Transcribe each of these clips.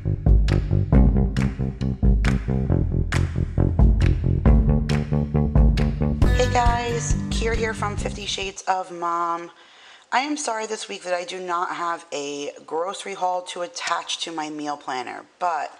Hey guys, Kier here from 50 Shades of Mom. I am sorry this week that I do not have a grocery haul to attach to my meal planner, but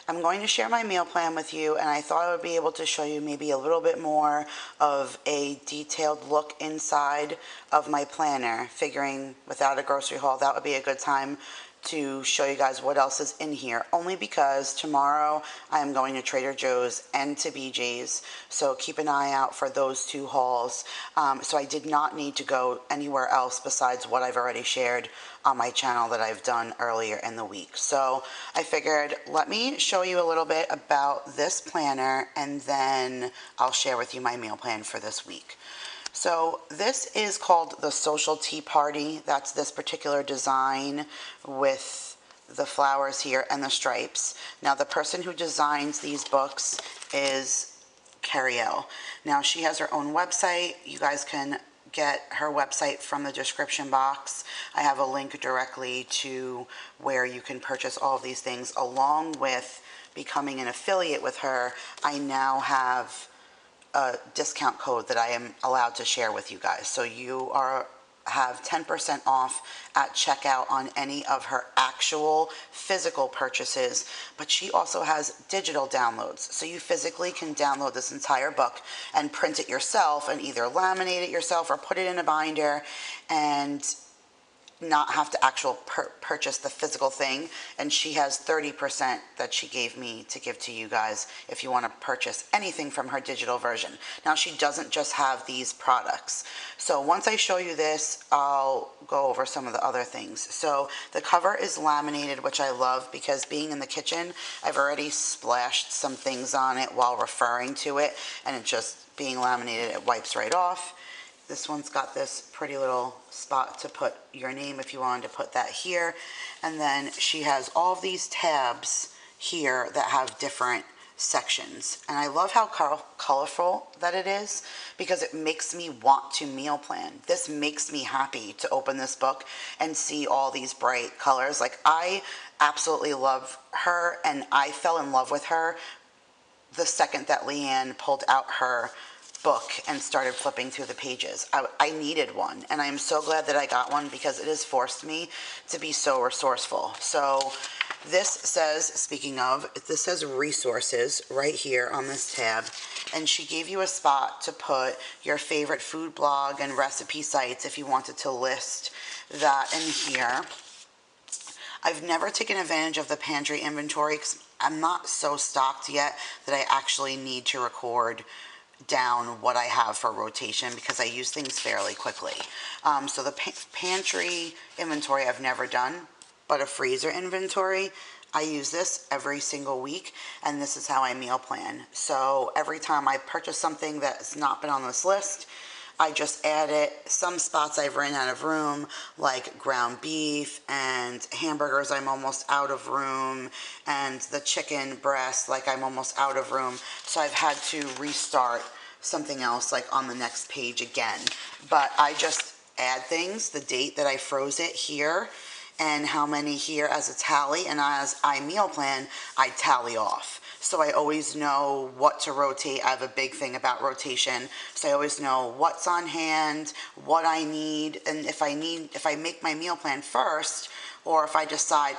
I'm going to share my meal plan with you, and I thought I would be able to show you maybe a little bit more of a detailed look inside of my planner, figuring without a grocery haul that would be a good time to show you guys what else is in here, only because tomorrow I am going to Trader Joe's and to BJ's, so keep an eye out for those two hauls. So I did not need to go anywhere else besides what I've already shared on my channel that I've done earlier in the week. So I figured, let me show you a little bit about this planner, and then I'll share with you my meal plan for this week. So this is called the Social Tea Party. That's this particular design with the flowers here and the stripes. Now the person who designs these books is Carrie Elle. Now she has her own website. You guys can get her website from the description box. I have a link directly to where you can purchase all of these things. Along with becoming an affiliate with her, I now have a discount code that I am allowed to share with you guys. So you have 10% off at checkout on any of her actual physical purchases, but she also has digital downloads. So you physically can download this entire book and print it yourself and either laminate it yourself or put it in a binder and not have to purchase the physical thing. And she has 30% that she gave me to give to you guys if you want to purchase anything from her digital version. Now she doesn't just have these products. So once I show you this, I'll go over some of the other things. So the cover is laminated, which I love because being in the kitchen, I've already splashed some things on it while referring to it, and it just being laminated, it wipes right off. This one's got this pretty little spot to put your name if you wanted to put that here. And then she has all of these tabs here that have different sections. And I love how colorful that it is because it makes me want to meal plan. This makes me happy to open this book and see all these bright colors. Like, I absolutely love her, and I fell in love with her the second that Leanne pulled out her book and started flipping through the pages. I needed one, and I am so glad that I got one because it has forced me to be so resourceful. So this says, speaking of, this says resources right here on this tab, and she gave you a spot to put your favorite food blog and recipe sites if you wanted to list that in here. I've never taken advantage of the Pantry Inventory because I'm not so stocked yet that I actually need to record down what I have for rotation because I use things fairly quickly. So the Pantry Inventory I've never done, but a freezer inventory, I use this every single week, and this is how I meal plan. So every time I purchase something that's not been on this list, I just add it. Some spots I've run out of room, like ground beef and hamburgers, I'm almost out of room, and the chicken breast, like I'm almost out of room. So I've had to restart something else like on the next page again. But I just add things, the date that I froze it here, and how many here as a tally, and as I meal plan, I tally off. So I always know what to rotate. I have a big thing about rotation. So I always know what's on hand, what I need, and if I make my meal plan first, or if I decide,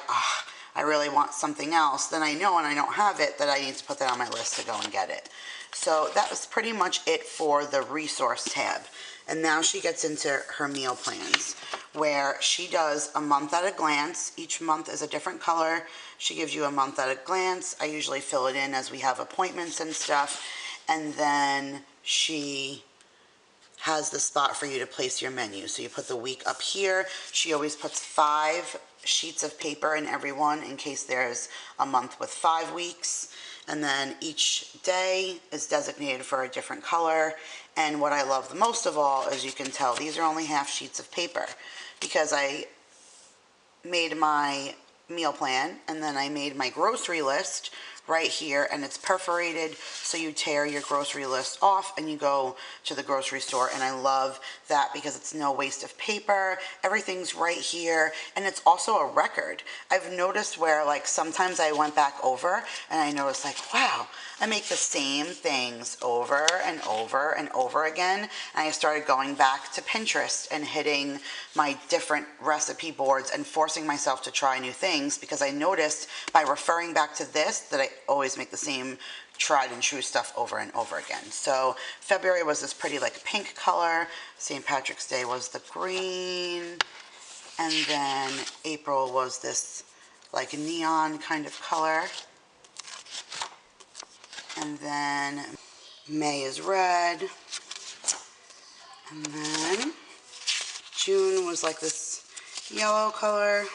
I really want something else, then I know and I don't have it, that I need to put that on my list to go and get it. So that was pretty much it for the resource tab. And now she gets into her meal plans, where she does a month at a glance. Each month is a different color. She gives you a month at a glance. I usually fill it in as we have appointments and stuff. And then she has the spot for you to place your menu. So you put the week up here. She always puts 5 sheets of paper in every one in case there's a month with 5 weeks. And then each day is designated for a different color. And what I love the most of all, as you can tell, these are only half sheets of paper because I made my meal plan and then I made my grocery list right here, and it's perforated, so you tear your grocery list off and you go to the grocery store. And I love that because it's no waste of paper. Everything's right here, and it's also a record. I've noticed where, like, sometimes I went back over and I noticed, like, wow, I make the same things over and over and over again. And I started going back to Pinterest and hitting my different recipe boards and forcing myself to try new things, because I noticed by referring back to this that I always make the same tried and true stuff over and over again. So February was this pretty like pink color. St. Patrick's Day was the green. And then April was this like neon kind of color. And then May is red. And then June was like this yellow color.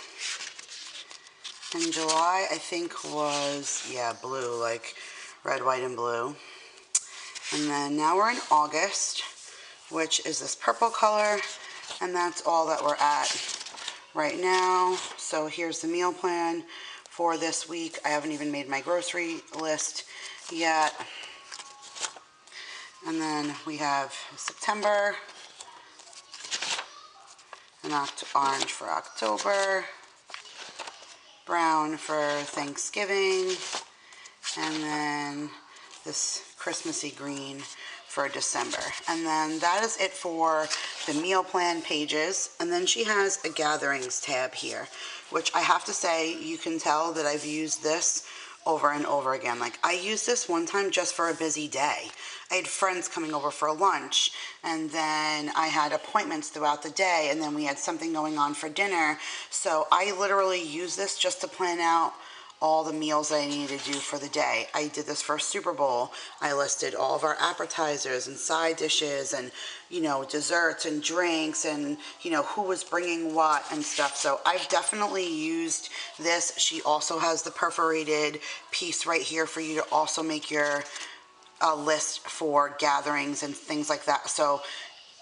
And July, I think, was, yeah, blue, like red, white, and blue. And then now we're in August, which is this purple color. And that's all that we're at right now. So here's the meal plan for this week. I haven't even made my grocery list yet. And then we have September, an orange for October, brown for Thanksgiving, and then this Christmassy green for December. And then that is it for the meal plan pages. And then she has a gatherings tab here, which I have to say, you can tell that I've used this over and over again. Like, I used this one time just for a busy day. I had friends coming over for lunch, and then I had appointments throughout the day, and then we had something going on for dinner. So I literally used this just to plan out all the meals that I needed to do for the day. I did this for Super Bowl. I listed all of our appetizers and side dishes and, you know, desserts and drinks and, you know, who was bringing what and stuff. So I've definitely used this. She also has the perforated piece right here for you to also make your list for gatherings and things like that. So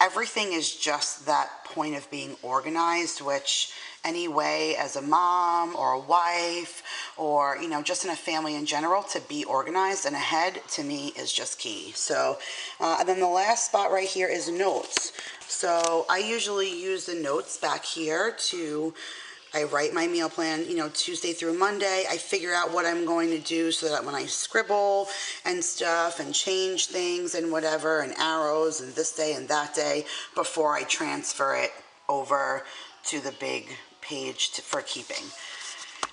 everything is just that point of being organized, which anyway, as a mom or a wife or, you know, just in a family in general, to be organized and ahead, to me, is just key. So, and then the last spot right here is notes. So I usually use the notes back here to, I write my meal plan, you know, Tuesday through Monday. I figure out what I'm going to do so that when I scribble and stuff and change things and whatever, and arrows and this day and that day, before I transfer it over to the big page for keeping.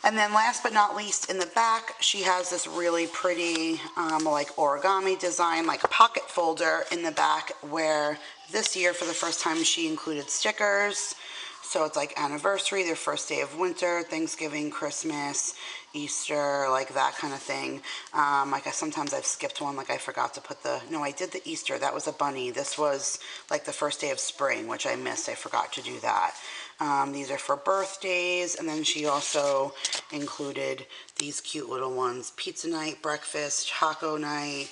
And then last but not least, in the back, she has this really pretty like origami design, like pocket folder in the back, where this year for the first time she included stickers. So it's like anniversary, their first day of winter, Thanksgiving, Christmas, Easter, like that kind of thing. Like sometimes I've skipped one, like I forgot to put no, I did the Easter, that was a bunny. This was like the first day of spring, which I missed, I forgot to do that. These are for birthdays, and then she also included these cute little ones, pizza night, breakfast, taco night,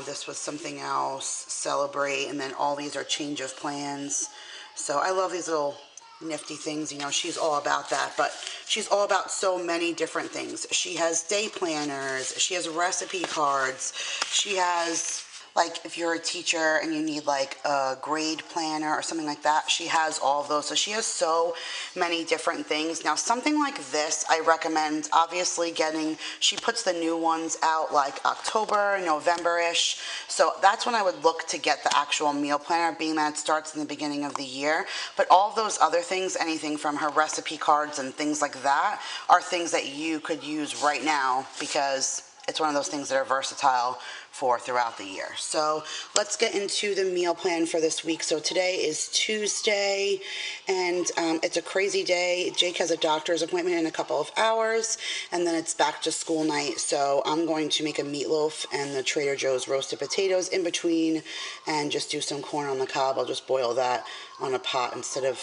this was something else, celebrate, and then all these are change of plans. So I love these little nifty things, you know, she's all about that, but she's all about so many different things. She has day planners, she has recipe cards, she has, like, if you're a teacher and you need like a grade planner or something like that, she has all of those. So she has so many different things. Now, something like this, I recommend obviously getting, she puts the new ones out like October, November-ish. So that's when I would look to get the actual meal planner, being that it starts in the beginning of the year. But all of those other things, anything from her recipe cards and things like that, are things that you could use right now, because it's one of those things that are versatile for throughout the year. So let's get into the meal plan for this week. So today is Tuesday, and it's a crazy day. Jake has a doctor's appointment in a couple of hours, and then it's back to school night. So I'm going to make a meatloaf and the Trader Joe's roasted potatoes in between, and just do some corn on the cob. I'll just boil that on a pot instead of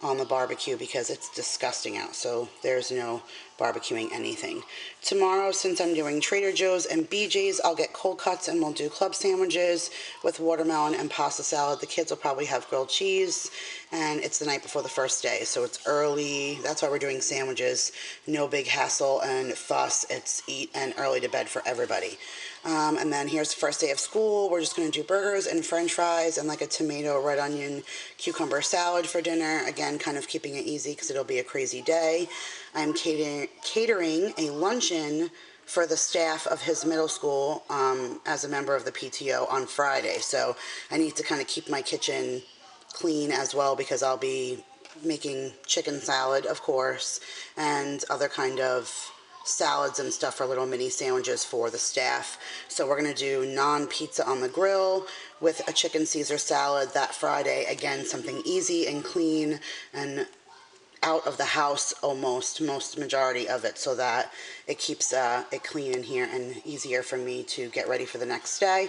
on the barbecue, because it's disgusting out. So there's no barbecuing anything. Tomorrow, since I'm doing Trader Joe's and BJ's, I'll get cold cuts and we'll do club sandwiches with watermelon and pasta salad. The kids will probably have grilled cheese, and it's the night before the first day, so it's early. That's why we're doing sandwiches. No big hassle and fuss. It's eat and early to bed for everybody. And then here's the first day of school. We're just going to do burgers and french fries and like a tomato, red onion, cucumber salad for dinner. Again, kind of keeping it easy because it'll be a crazy day. I'm catering a luncheon for the staff of his middle school as a member of the PTO on Friday. So I need to kind of keep my kitchen clean as well because I'll be making chicken salad, of course, and other kind of salads and stuff for little mini sandwiches for the staff. So we're going to do non-pizza on the grill with a chicken Caesar salad that Friday. Again, something easy and clean and out of the house most majority of it, so that it keeps it clean in here and easier for me to get ready for the next day.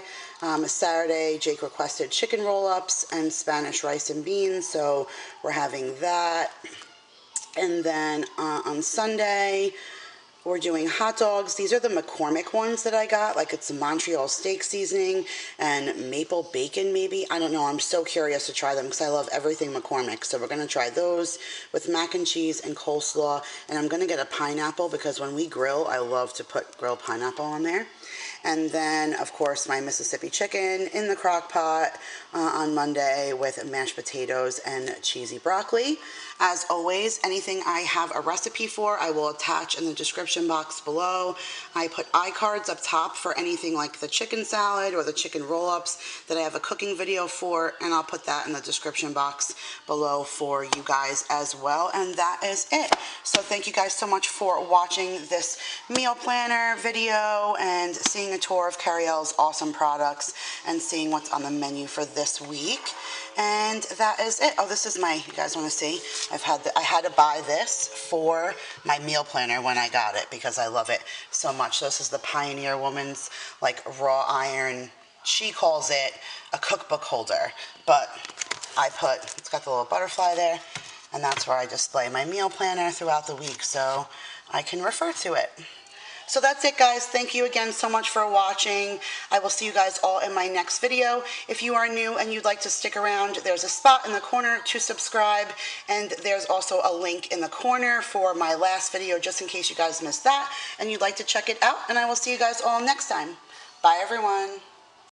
Saturday, Jake requested chicken roll-ups and Spanish rice and beans, so we're having that. And then on Sunday, we're doing hot dogs. These are the McCormick ones that I got. Like, it's Montreal steak seasoning and maple bacon maybe. I don't know. I'm so curious to try them because I love everything McCormick. So we're going to try those with mac and cheese and coleslaw. And I'm going to get a pineapple because when we grill, I love to put grilled pineapple on there. And then, of course, my Mississippi chicken in the crock pot on Monday with mashed potatoes and cheesy broccoli. As always, anything I have a recipe for, I will attach in the description box below. I put iCards up top for anything like the chicken salad or the chicken roll-ups that I have a cooking video for, and I'll put that in the description box below for you guys as well. And that is it. So thank you guys so much for watching this meal planner video and seeing a tour of Carrie Elle's awesome products and seeing what's on the menu for this week. And that is it. Oh, this is my, you guys want to see? I had to buy this for my meal planner when I got it because I love it so much. So this is the Pioneer Woman's like raw iron. She calls it a cookbook holder, but it's got the little butterfly there, and that's where I display my meal planner throughout the week so I can refer to it. So that's it, guys. Thank you again so much for watching. I will see you guys all in my next video. If you are new and you'd like to stick around, there's a spot in the corner to subscribe, and there's also a link in the corner for my last video just in case you guys missed that and you'd like to check it out. And I will see you guys all next time. Bye, everyone.